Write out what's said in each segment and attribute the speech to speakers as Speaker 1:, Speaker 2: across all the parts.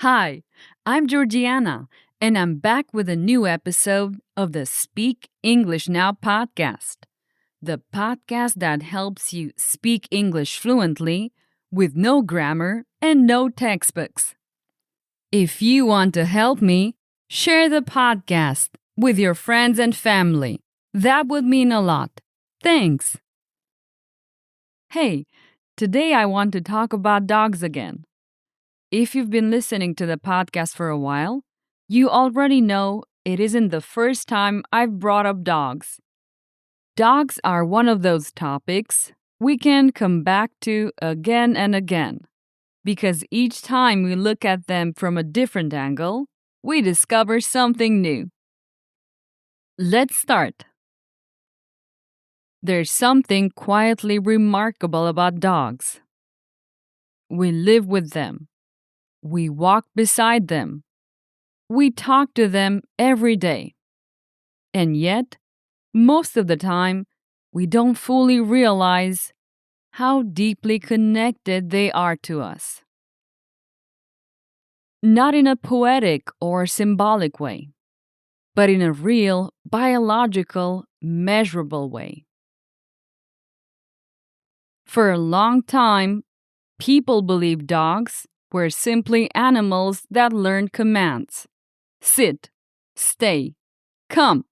Speaker 1: Hi, I'm Georgiana, and I'm back with a new episode of the Speak English Now podcast, the podcast that helps you speak English fluently with no grammar and no textbooks. If you want to help me, share the podcast with your friends and family. That would mean a lot. Thanks. Hey, today I want to talk about dogs again. If you've been listening to the podcast for a while, you already know it isn't the first time I've brought up dogs. Dogs are one of those topics we can come back to again and again, because each time we look at them from a different angle, we discover something new. Let's start. There's something quietly remarkable about dogs. We live with them. We walk beside them. We talk to them every day. And yet, most of the time, we don't fully realize how deeply connected they are to us. Not in a poetic or symbolic way, but in a real, biological, measurable way. For a long time, people believed dogs were simply animals that learned commands. Sit, stay, come.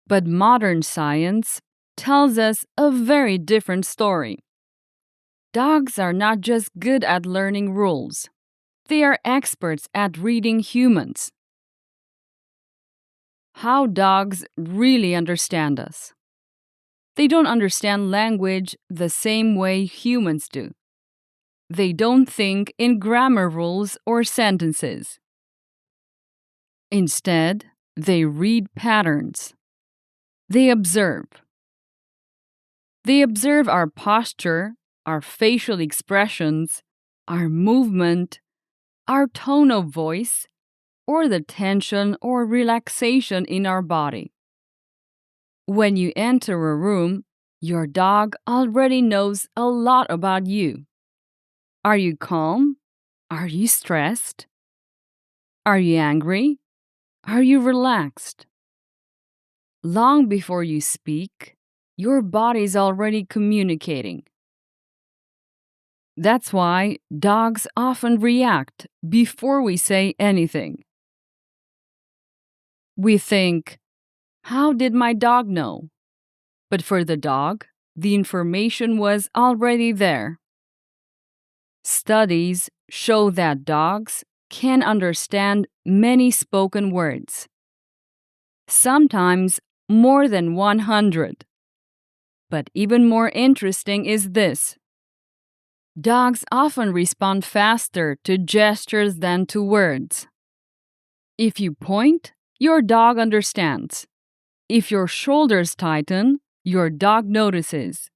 Speaker 1: But modern science tells us a very different story. Dogs are not just good at learning rules, they are experts at reading humans. How dogs really understand us. They don't understand language the same way humans do. They don't think in grammar rules or sentences. Instead, they read patterns. They observe. They observe our posture, our facial expressions, our movement, our tone of voice, or the tension or relaxation in our body. When you enter a room, your dog already knows a lot about you. Are you calm? Are you stressed? Are you angry? Are you relaxed? Long before you speak, your body's already communicating. That's why dogs often react before we say anything. We think, how did my dog know? But for the dog, the information was already there. Studies show that dogs can understand many spoken words, sometimes more than 100. But even more interesting is this. Dogs often respond faster to gestures than to words. If you point, your dog understands. If your shoulders tighten, your dog notices.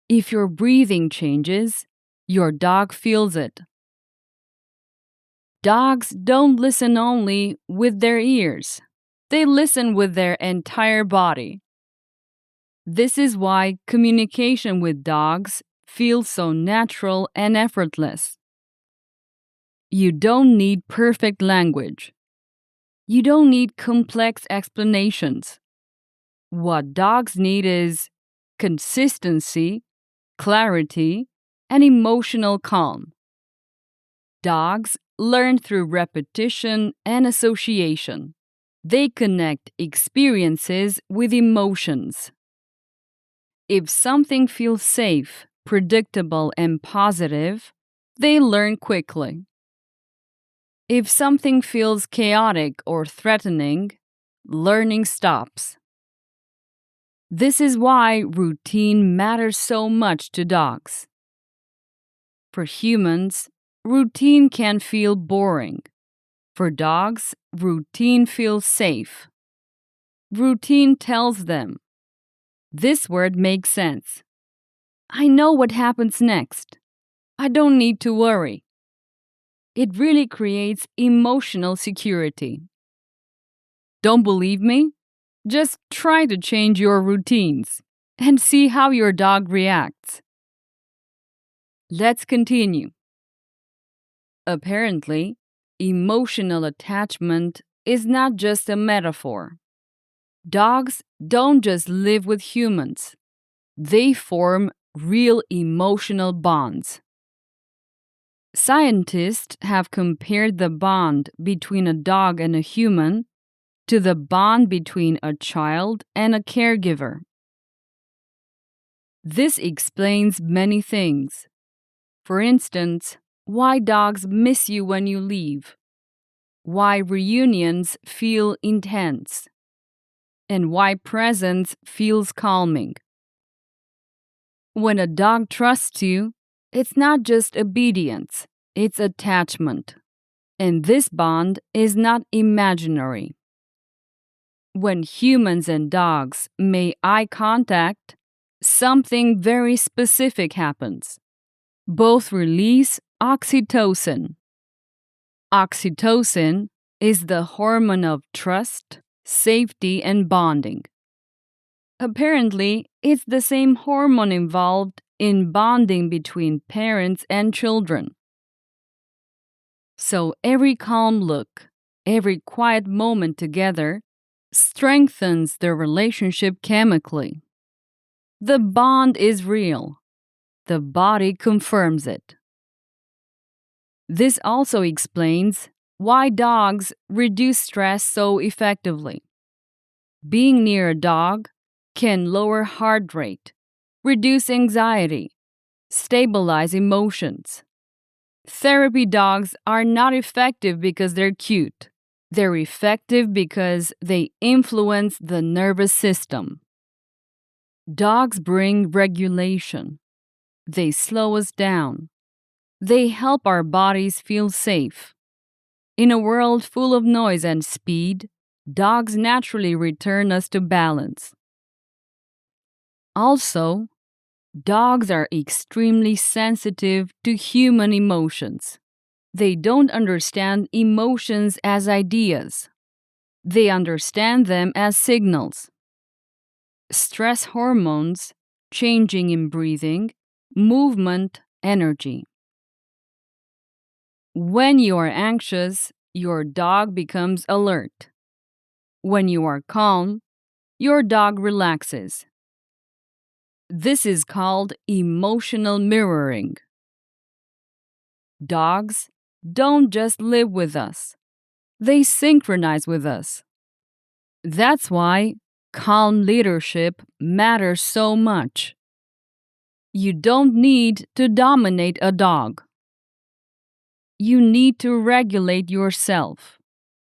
Speaker 1: If your breathing changes, your dog feels it. Dogs don't listen only with their ears. They listen with their entire body. This is why communication with dogs feels so natural and effortless. You don't need perfect language. You don't need complex explanations. What dogs need is consistency, clarity, and emotional calm. Dogs learn through repetition and association. They connect experiences with emotions. If something feels safe, predictable, and positive, they learn quickly. If something feels chaotic or threatening, learning stops. This is why routine matters so much to dogs. For humans, routine can feel boring. For dogs, routine feels safe. Routine tells them, this word makes sense. I know what happens next. I don't need to worry. It really creates emotional security. Don't believe me? Just try to change your routines and see how your dog reacts. Let's continue. Apparently, emotional attachment is not just a metaphor. Dogs don't just live with humans, they form real emotional bonds. Scientists have compared the bond between a dog and a human to the bond between a child and a caregiver. This explains many things. For instance, why dogs miss you when you leave, why reunions feel intense, and why presence feels calming. When a dog trusts you, it's not just obedience, it's attachment. And this bond is not imaginary. When humans and dogs make eye contact, something very specific happens. Both release oxytocin. Oxytocin is the hormone of trust, safety, and bonding. Apparently, it's the same hormone involved in bonding between parents and children. So every calm look, every quiet moment together strengthens their relationship chemically. The bond is real. The body confirms it. This also explains why dogs reduce stress so effectively. Being near a dog can lower heart rate, reduce anxiety, stabilize emotions. Therapy dogs are not effective because they're cute. They're effective because they influence the nervous system. Dogs bring regulation. They slow us down. They help our bodies feel safe. In a world full of noise and speed, dogs naturally return us to balance. Also, dogs are extremely sensitive to human emotions. They don't understand emotions as ideas. They understand them as signals. Stress hormones, changing in breathing, movement, energy. When you are anxious, your dog becomes alert. When you are calm, your dog relaxes. This is called emotional mirroring. Dogs don't just live with us, they synchronize with us. That's why calm leadership matters so much. You don't need to dominate a dog. You need to regulate yourself.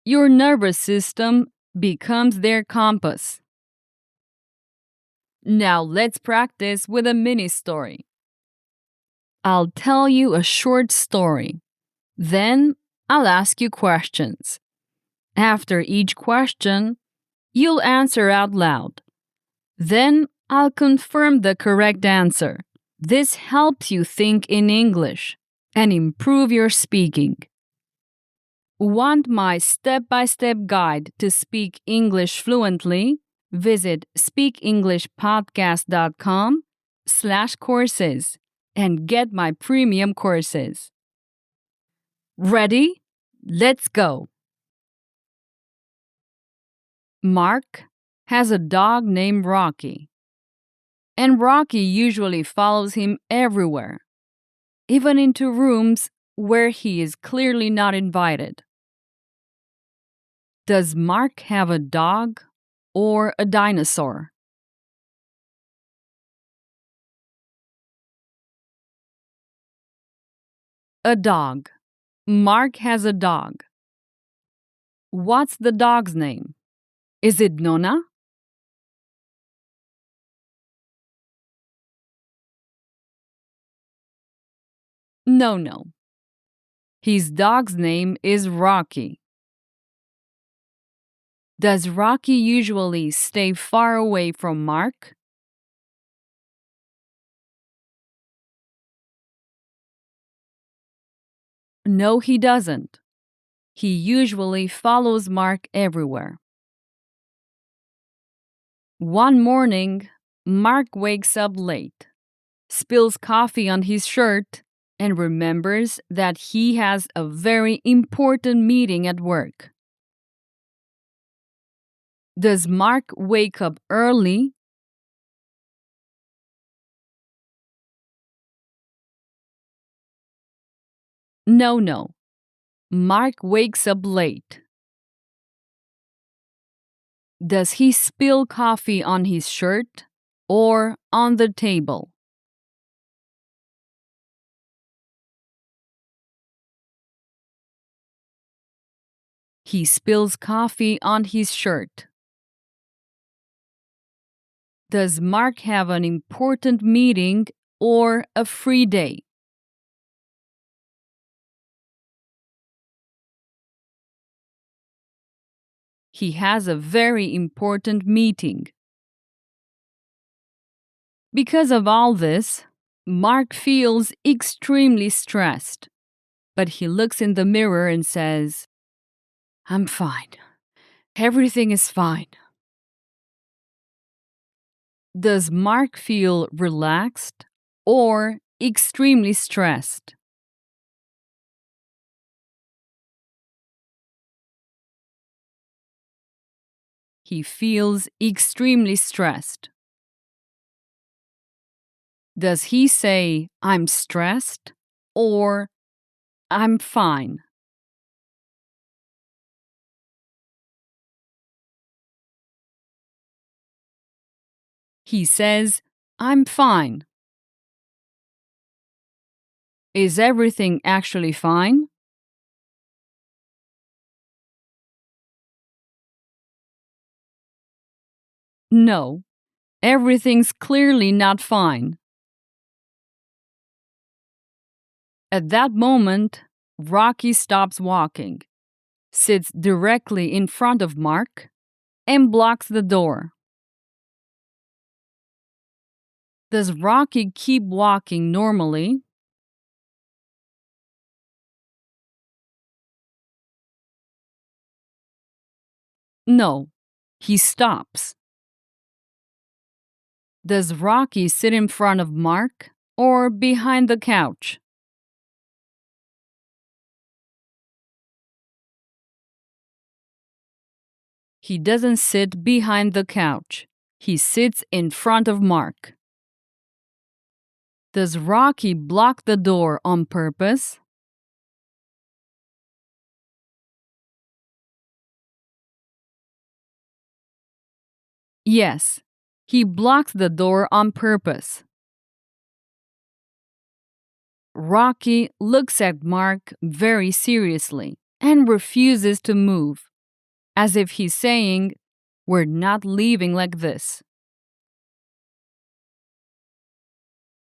Speaker 1: Your nervous system becomes their compass. Now let's practice with a mini story. I'll tell you a short story. Then I'll ask you questions. After each question, you'll answer out loud. Then I'll confirm the correct answer. This helps you think in English and improve your speaking. Want my step-by-step guide to speak English fluently? Visit speakenglishpodcast.com/courses and get my premium courses. Ready? Let's go! Mark has a dog named Rocky. And Rocky usually follows him everywhere, even into rooms where he is clearly not invited. Does Mark have a dog or a dinosaur? A dog. Mark has a dog. What's the dog's name? Is it Nona? No. His dog's name is Rocky. Does Rocky usually stay far away from Mark? No, he doesn't. He usually follows Mark everywhere. One morning, Mark wakes up late, spills coffee on his shirt, and remembers that he has a very important meeting at work. Does Mark wake up early? No. Mark wakes up late. Does he spill coffee on his shirt or on the table? He spills coffee on his shirt. Does Mark have an important meeting or a free day? He has a very important meeting. Because of all this, Mark feels extremely stressed. But he looks in the mirror and says, "I'm fine. Everything is fine." Does Mark feel relaxed or extremely stressed? He feels extremely stressed. Does he say, "I'm stressed" or "I'm fine"? He says, "I'm fine." Is everything actually fine? No, everything's clearly not fine. At that moment, Rocky stops walking, sits directly in front of Mark, and blocks the door. Does Rocky keep walking normally? No, he stops. Does Rocky sit in front of Mark or behind the couch? He doesn't sit behind the couch. He sits in front of Mark. Does Rocky block the door on purpose? Yes, he blocks the door on purpose. Rocky looks at Mark very seriously and refuses to move, as if he's saying, "We're not leaving like this."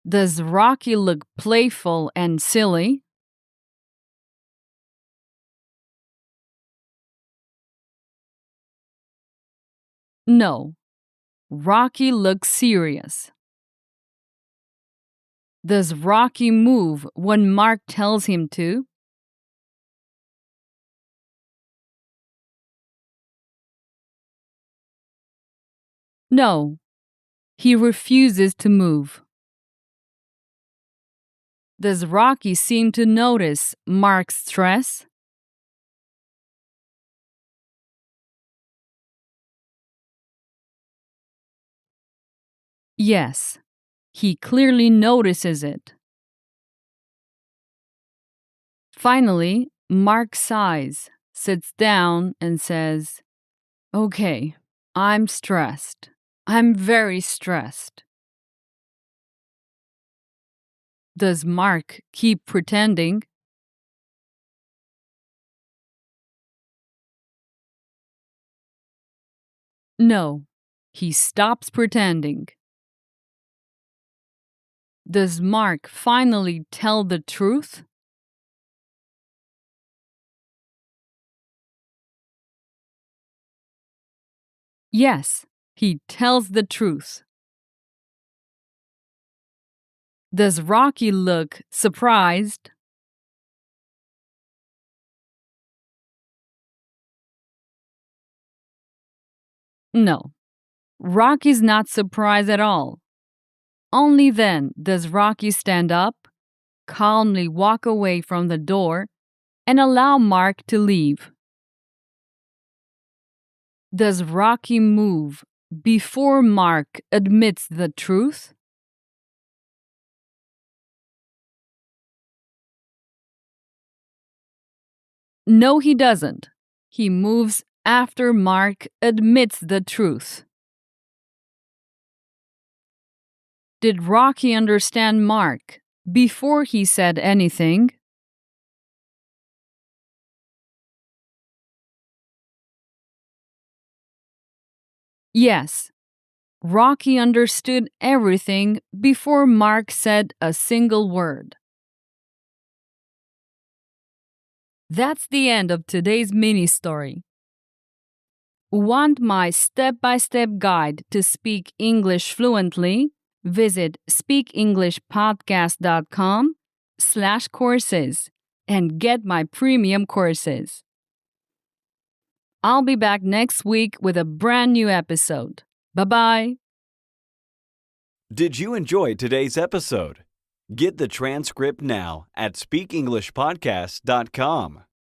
Speaker 1: Does Rocky look playful and silly? No, Rocky looks serious. Does Rocky move when Mark tells him to? No, he refuses to move. Does Rocky seem to notice Mark's stress? Yes, he clearly notices it. Finally, Mark sighs, sits down, and says, "Okay, I'm stressed. I'm very stressed." Does Mark keep pretending? No, he stops pretending. Does Mark finally tell the truth? Yes, he tells the truth. Does Rocky look surprised? No, Rocky's not surprised at all. Only then does Rocky stand up calmly walk away from the door and allow Mark to leave. Does Rocky move before Mark admits the truth? No, he doesn't. He moves after Mark admits the truth. Did Rocky understand Mark before he said anything? Yes. Rocky understood everything before Mark said a single word. That's the end of today's mini story. Want my step-by-step guide to speak English fluently? Visit speakenglishpodcast.com/courses and get my premium courses. I'll be back next week with a brand new episode. Bye-bye.
Speaker 2: Did you enjoy today's episode? Get the transcript now at speakenglishpodcast.com.